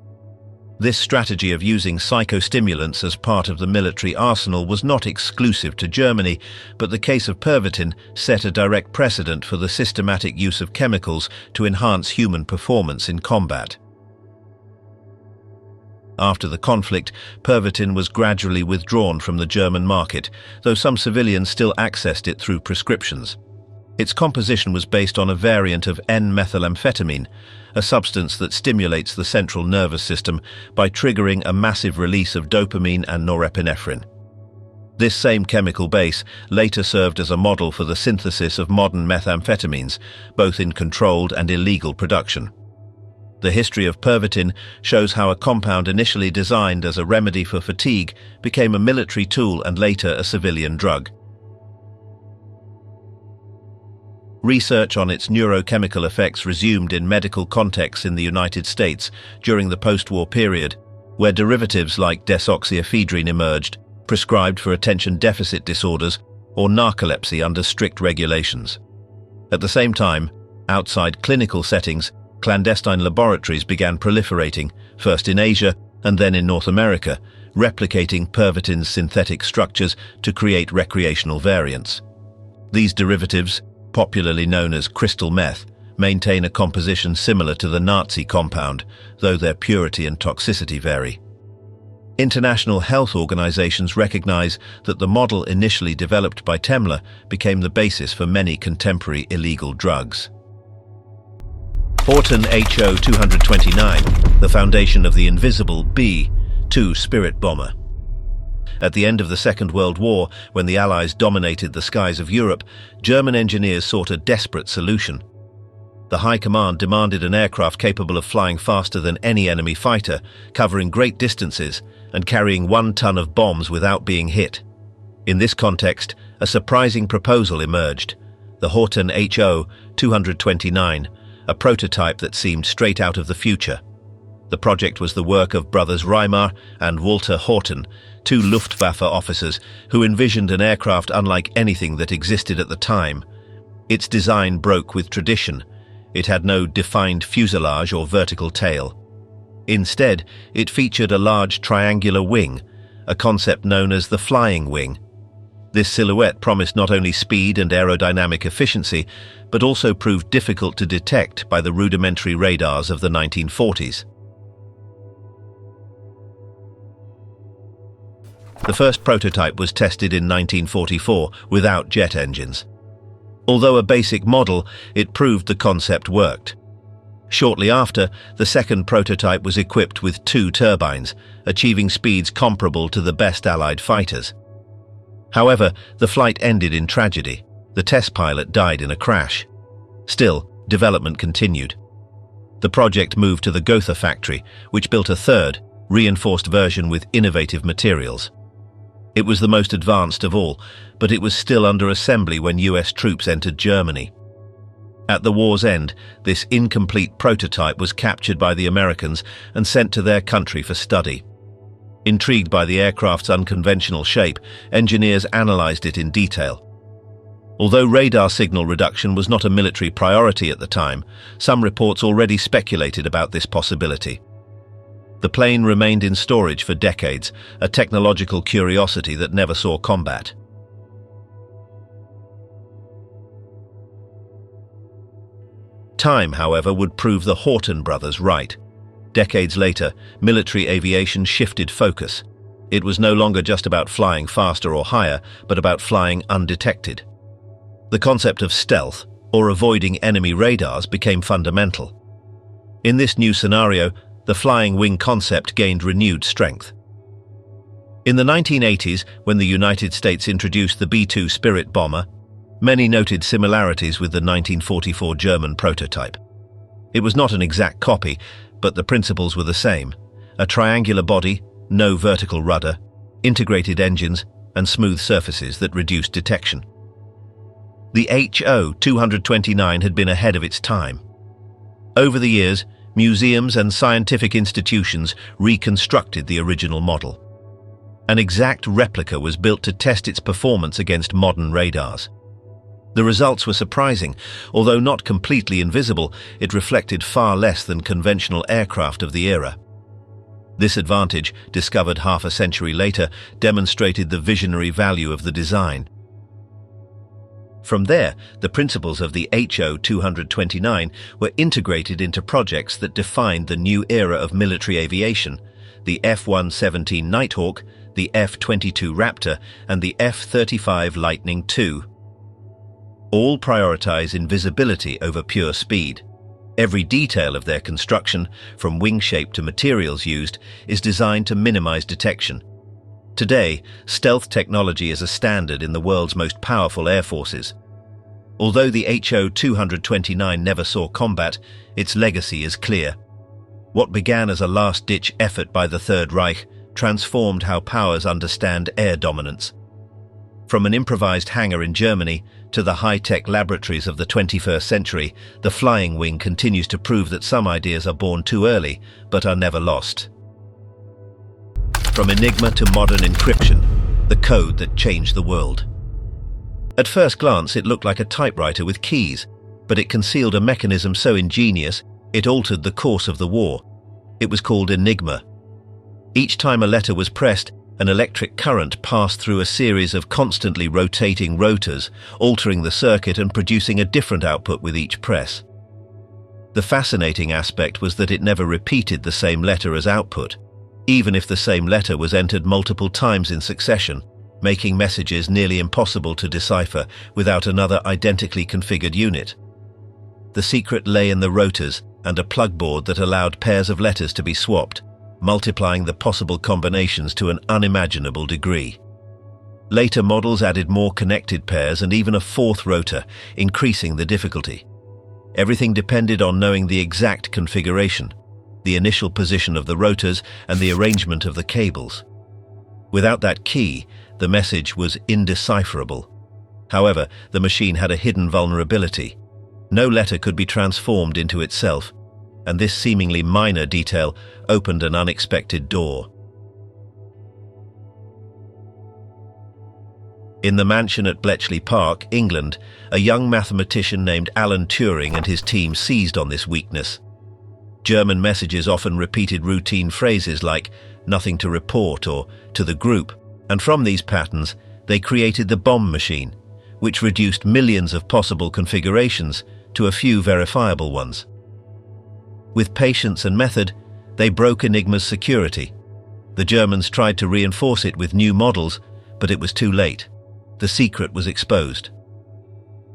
This strategy of using psychostimulants as part of the military arsenal was not exclusive to Germany, but the case of Pervitin set a direct precedent for the systematic use of chemicals to enhance human performance in combat. After the conflict, Pervitin was gradually withdrawn from the German market, though some civilians still accessed it through prescriptions. Its composition was based on a variant of N-methylamphetamine, a substance that stimulates the central nervous system by triggering a massive release of dopamine and norepinephrine. This same chemical base later served as a model for the synthesis of modern methamphetamines, both in controlled and illegal production. The history of Pervitin shows how a compound initially designed as a remedy for fatigue became a military tool and later a civilian drug. Research on its neurochemical effects resumed in medical contexts in the United States during the post-war period, where derivatives like desoxyephedrine emerged, prescribed for attention deficit disorders or narcolepsy under strict regulations. At the same time, outside clinical settings, clandestine laboratories began proliferating, first in Asia and then in North America, replicating Pervitin's synthetic structures to create recreational variants. These derivatives, popularly known as crystal meth, maintain a composition similar to the Nazi compound, though their purity and toxicity vary. International health organizations recognize that the model initially developed by Temler became the basis for many contemporary illegal drugs. Horton HO 229, the foundation of the invisible B-2 Spirit bomber. At the end of the Second World War, when the Allies dominated the skies of Europe, German engineers sought a desperate solution. The High Command demanded an aircraft capable of flying faster than any enemy fighter, covering great distances, and carrying 1 ton of bombs without being hit. In this context, a surprising proposal emerged: the Horton HO 229, a prototype that seemed straight out of the future. The project was the work of brothers Reimar and Walter Horton, 2 Luftwaffe officers who envisioned an aircraft unlike anything that existed at the time. Its design broke with tradition. It had no defined fuselage or vertical tail. Instead, it featured a large triangular wing, a concept known as the flying wing. This silhouette promised not only speed and aerodynamic efficiency, but also proved difficult to detect by the rudimentary radars of the 1940s. The first prototype was tested in 1944 without jet engines. Although a basic model, it proved the concept worked. Shortly after, the second prototype was equipped with 2 turbines, achieving speeds comparable to the best Allied fighters. However, the flight ended in tragedy. The test pilot died in a crash. Still, development continued. The project moved to the Gotha factory, which built a third, reinforced version with innovative materials. It was the most advanced of all, but it was still under assembly when US troops entered Germany. At the war's end, this incomplete prototype was captured by the Americans and sent to their country for study. Intrigued by the aircraft's unconventional shape, engineers analyzed it in detail. Although radar signal reduction was not a military priority at the time, some reports already speculated about this possibility. The plane remained in storage for decades, a technological curiosity that never saw combat. Time, however, would prove the Horton brothers right. Decades later, military aviation shifted focus. It was no longer just about flying faster or higher, but about flying undetected. The concept of stealth, or avoiding enemy radars, became fundamental. In this new scenario, the flying wing concept gained renewed strength. In the 1980s, when the United States introduced the B-2 Spirit bomber, many noted similarities with the 1944 German prototype. It was not an exact copy, but the principles were the same: a triangular body, no vertical rudder, integrated engines, and smooth surfaces that reduced detection. The HO 229 had been ahead of its time. Over the years, museums and scientific institutions reconstructed the original model. An exact replica was built to test its performance against modern radars. The results were surprising. Although not completely invisible, it reflected far less than conventional aircraft of the era. This advantage, discovered half a century later, demonstrated the visionary value of the design. From there, the principles of the HO 229 were integrated into projects that defined the new era of military aviation, the F-117 Nighthawk, the F-22 Raptor, and the F-35 Lightning II. All prioritize invisibility over pure speed. Every detail of their construction, from wing shape to materials used, is designed to minimize detection. Today, stealth technology is a standard in the world's most powerful air forces. Although the HO-229 never saw combat, its legacy is clear. What began as a last-ditch effort by the Third Reich transformed how powers understand air dominance. From an improvised hangar in Germany to the high-tech laboratories of the 21st century, the flying wing continues to prove that some ideas are born too early, but are never lost. From Enigma to modern encryption, the code that changed the world. At first glance, it looked like a typewriter with keys, but it concealed a mechanism so ingenious, it altered the course of the war. It was called Enigma. Each time a letter was pressed, an electric current passed through a series of constantly rotating rotors, altering the circuit and producing a different output with each press. The fascinating aspect was that it never repeated the same letter as output, even if the same letter was entered multiple times in succession, making messages nearly impossible to decipher without another identically configured unit. The secret lay in the rotors and a plug board that allowed pairs of letters to be swapped, multiplying the possible combinations to an unimaginable degree. Later models added more connected pairs and even a fourth rotor, increasing the difficulty. Everything depended on knowing the exact configuration, the initial position of the rotors, and the arrangement of the cables. Without that key, the message was indecipherable. However, the machine had a hidden vulnerability. No letter could be transformed into itself, and this seemingly minor detail opened an unexpected door. In the mansion at Bletchley Park, England, a young mathematician named Alan Turing and his team seized on this weakness. German messages often repeated routine phrases like "nothing to report" or "to the group," and from these patterns, they created the bomb machine, which reduced millions of possible configurations to a few verifiable ones. With patience and method, they broke Enigma's security. The Germans tried to reinforce it with new models, but it was too late. The secret was exposed.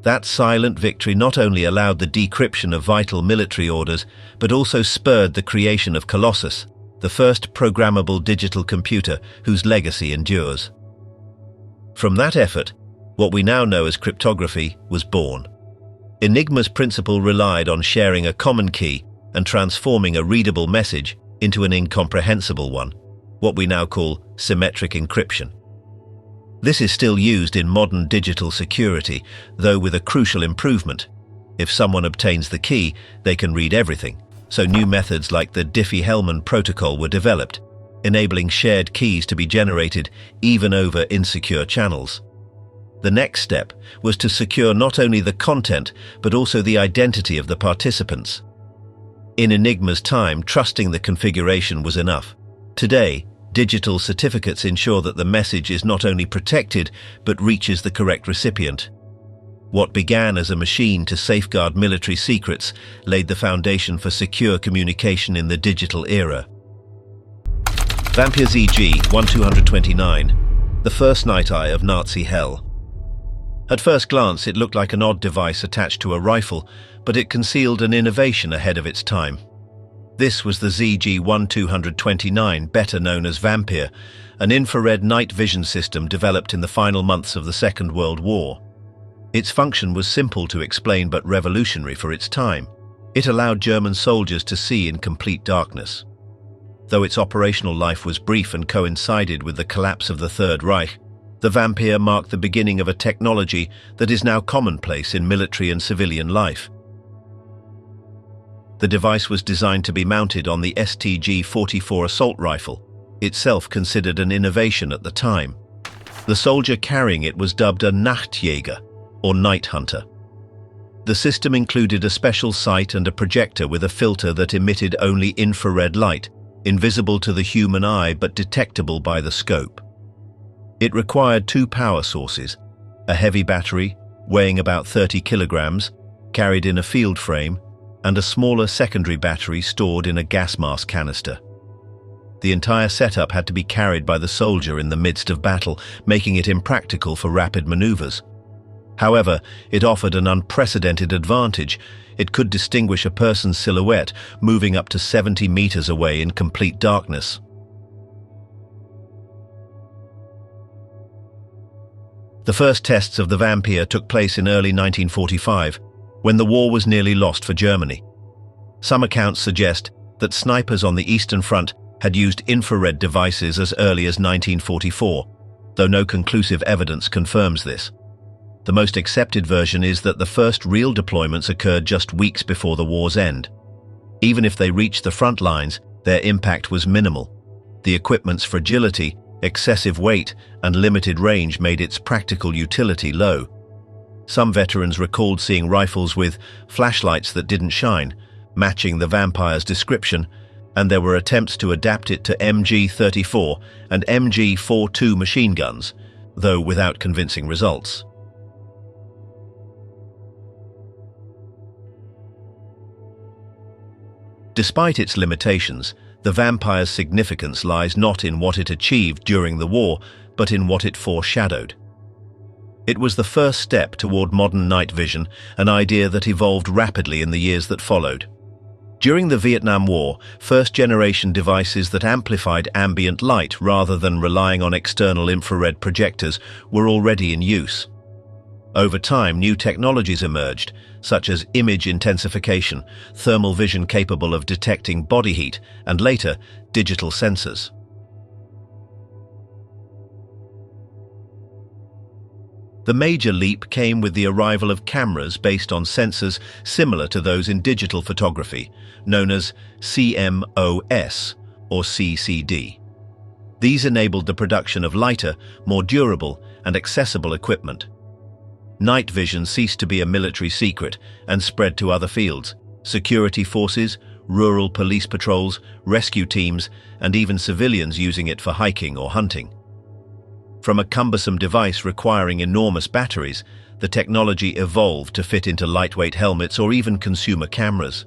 That silent victory not only allowed the decryption of vital military orders, but also spurred the creation of Colossus, the first programmable digital computer whose legacy endures. From that effort, what we now know as cryptography was born. Enigma's principle relied on sharing a common key and transforming a readable message into an incomprehensible one, what we now call symmetric encryption. This is still used in modern digital security, though with a crucial improvement. If someone obtains the key, they can read everything, so new methods like the Diffie-Hellman protocol were developed, enabling shared keys to be generated even over insecure channels. The next step was to secure not only the content, but also the identity of the participants. In Enigma's time, trusting the configuration was enough. Today, digital certificates ensure that the message is not only protected, but reaches the correct recipient. What began as a machine to safeguard military secrets laid the foundation for secure communication in the digital era. Vampire ZG-1229, the first night eye of Nazi hell. At first glance, it looked like an odd device attached to a rifle, but it concealed an innovation ahead of its time. This was the ZG-1229, better known as Vampire, an infrared night vision system developed in the final months of the Second World War. Its function was simple to explain but revolutionary for its time. It allowed German soldiers to see in complete darkness. Though its operational life was brief and coincided with the collapse of the Third Reich, the Vampire marked the beginning of a technology that is now commonplace in military and civilian life. The device was designed to be mounted on the STG-44 assault rifle, itself considered an innovation at the time. The soldier carrying it was dubbed a Nachtjäger, or night hunter. The system included a special sight and a projector with a filter that emitted only infrared light, invisible to the human eye but detectable by the scope. It required two power sources, a heavy battery, weighing about 30 kilograms, carried in a field frame, and a smaller secondary battery stored in a gas mask canister. The entire setup had to be carried by the soldier in the midst of battle, making it impractical for rapid maneuvers. However, it offered an unprecedented advantage. It could distinguish a person's silhouette moving up to 70 meters away in complete darkness. The first tests of the Vampire took place in early 1945, when the war was nearly lost for Germany. Some accounts suggest that snipers on the Eastern Front had used infrared devices as early as 1944, though no conclusive evidence confirms this. The most accepted version is that the first real deployments occurred just weeks before the war's end. Even if they reached the front lines, their impact was minimal. The equipment's fragility, excessive weight, and limited range made its practical utility low. Some veterans recalled seeing rifles with flashlights that didn't shine, matching the Vampire's description, and there were attempts to adapt it to MG-34 and MG-42 machine guns, though without convincing results. Despite its limitations, the Vampire's significance lies not in what it achieved during the war, but in what it foreshadowed. It was the first step toward modern night vision, an idea that evolved rapidly in the years that followed. During the Vietnam War, first-generation devices that amplified ambient light rather than relying on external infrared projectors were already in use. Over time, new technologies emerged, such as image intensification, thermal vision capable of detecting body heat, and later, digital sensors. The major leap came with the arrival of cameras based on sensors similar to those in digital photography, known as CMOS or CCD. These enabled the production of lighter, more durable, and accessible equipment. Night vision ceased to be a military secret and spread to other fields: security forces, rural police patrols, rescue teams, and even civilians using it for hiking or hunting. From a cumbersome device requiring enormous batteries, the technology evolved to fit into lightweight helmets or even consumer cameras.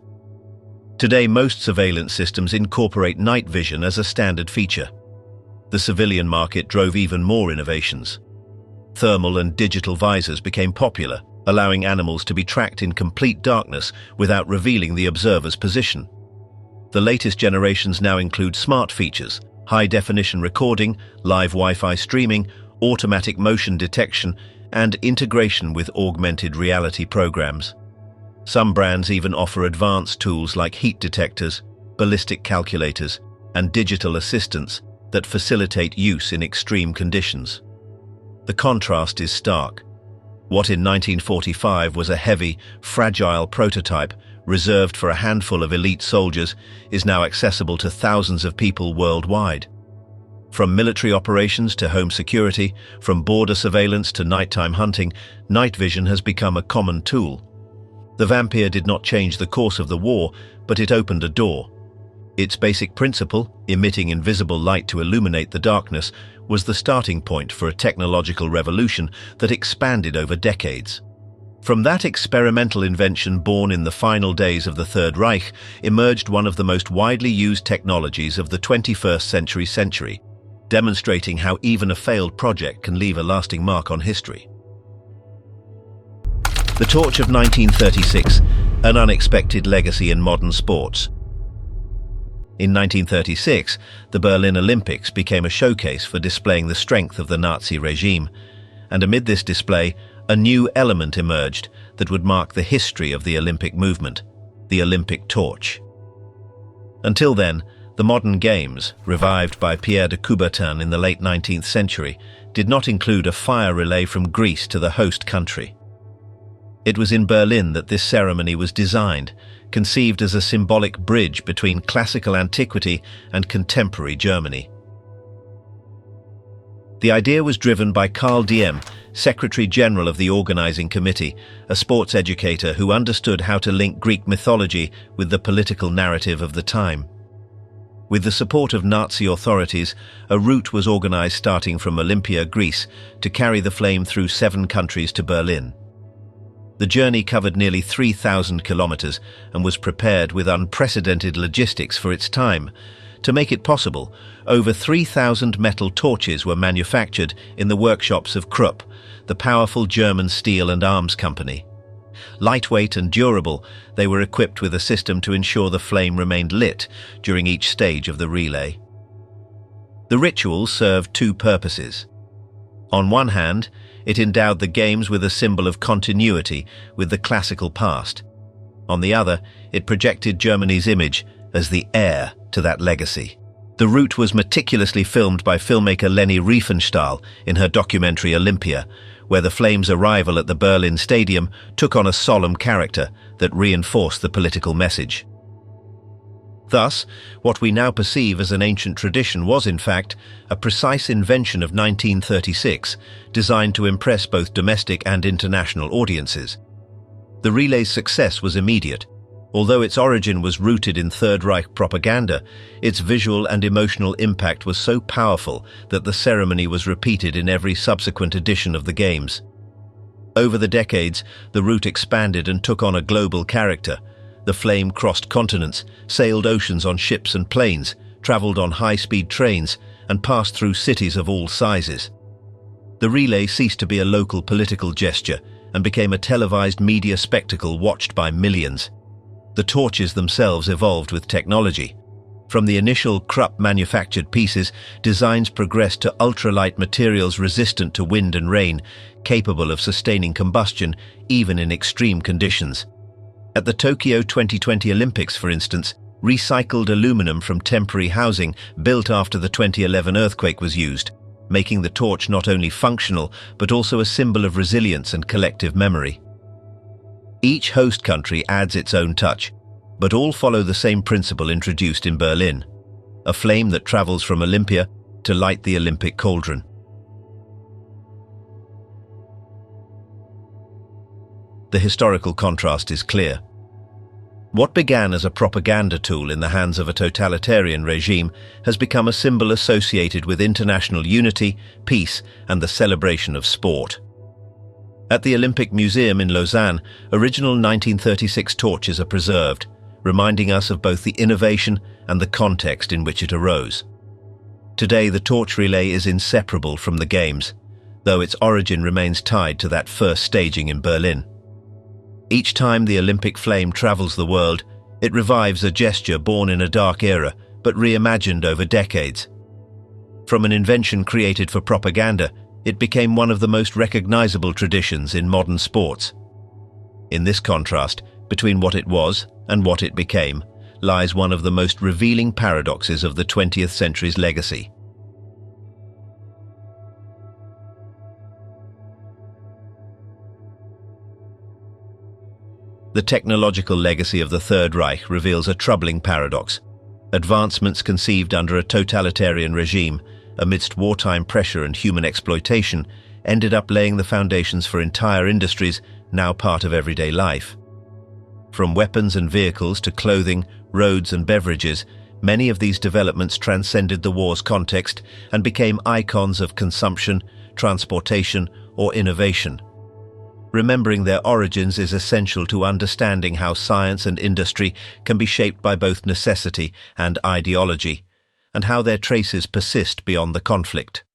Today, most surveillance systems incorporate night vision as a standard feature. The civilian market drove even more innovations. Thermal and digital visors became popular, allowing animals to be tracked in complete darkness without revealing the observer's position. The latest generations now include smart features, high-definition recording, live Wi-Fi streaming, automatic motion detection, and integration with augmented reality programs. Some brands even offer advanced tools like heat detectors, ballistic calculators, and digital assistants that facilitate use in extreme conditions. The contrast is stark. What in 1945 was a heavy, fragile prototype reserved for a handful of elite soldiers is now accessible to thousands of people worldwide. From military operations to home security, from border surveillance to nighttime hunting, night vision has become a common tool. The Vampire did not change the course of the war, but it opened a door. Its basic principle, emitting invisible light to illuminate the darkness, was the starting point for a technological revolution that expanded over decades. From that experimental invention born in the final days of the Third Reich emerged one of the most widely used technologies of the 21st century, demonstrating how even a failed project can leave a lasting mark on history. The torch of 1936, an unexpected legacy in modern sports. In 1936, the Berlin Olympics became a showcase for displaying the strength of the Nazi regime, and amid this display, a new element emerged that would mark the history of the Olympic movement: the Olympic torch. Until then, the modern games, revived by Pierre de Coubertin in the late 19th century, did not include a fire relay from Greece to the host country. It was in Berlin that this ceremony was designed, conceived as a symbolic bridge between classical antiquity and contemporary Germany. The idea was driven by Karl Diem, Secretary General of the Organizing Committee, a sports educator who understood how to link Greek mythology with the political narrative of the time. With the support of Nazi authorities, a route was organized starting from Olympia, Greece, to carry the flame through 7 countries to Berlin. The journey covered nearly 3,000 kilometers and was prepared with unprecedented logistics for its time. To make it possible, over 3,000 metal torches were manufactured in the workshops of Krupp, the powerful German steel and arms company. Lightweight and durable, they were equipped with a system to ensure the flame remained lit during each stage of the relay. The ritual served two purposes. On one hand, it endowed the games with a symbol of continuity with the classical past. On the other, it projected Germany's image as the heir to that legacy. The route was meticulously filmed by filmmaker Leni Riefenstahl in her documentary Olympia, where the Flames' arrival at the Berlin Stadium took on a solemn character that reinforced the political message. Thus, what we now perceive as an ancient tradition was, in fact, a precise invention of 1936, designed to impress both domestic and international audiences. The relay's success was immediate. Although its origin was rooted in Third Reich propaganda, its visual and emotional impact was so powerful that the ceremony was repeated in every subsequent edition of the Games. Over the decades, the route expanded and took on a global character. The flame crossed continents, sailed oceans on ships and planes, traveled on high-speed trains, and passed through cities of all sizes. The relay ceased to be a local political gesture and became a televised media spectacle watched by millions. The torches themselves evolved with technology. From the initial Krupp-manufactured pieces, designs progressed to ultralight materials resistant to wind and rain, capable of sustaining combustion even in extreme conditions. At the Tokyo 2020 Olympics, for instance, recycled aluminum from temporary housing built after the 2011 earthquake was used, making the torch not only functional but also a symbol of resilience and collective memory. Each host country adds its own touch, but all follow the same principle introduced in Berlin: a flame that travels from Olympia to light the Olympic cauldron. The historical contrast is clear. What began as a propaganda tool in the hands of a totalitarian regime has become a symbol associated with international unity, peace, and the celebration of sport. At the Olympic Museum in Lausanne, original 1936 torches are preserved, reminding us of both the innovation and the context in which it arose. Today, the torch relay is inseparable from the Games, though its origin remains tied to that first staging in Berlin. Each time the Olympic flame travels the world, it revives a gesture born in a dark era, but reimagined over decades. From an invention created for propaganda, it became one of the most recognizable traditions in modern sports. In this contrast between what it was and what it became lies one of the most revealing paradoxes of the 20th century's legacy. The technological legacy of the Third Reich reveals a troubling paradox. Advancements conceived under a totalitarian regime, amidst wartime pressure and human exploitation, ended up laying the foundations for entire industries now part of everyday life. From weapons and vehicles to clothing, roads and beverages, many of these developments transcended the war's context and became icons of consumption, transportation, or innovation. Remembering their origins is essential to understanding how science and industry can be shaped by both necessity and ideology, and how their traces persist beyond the conflict.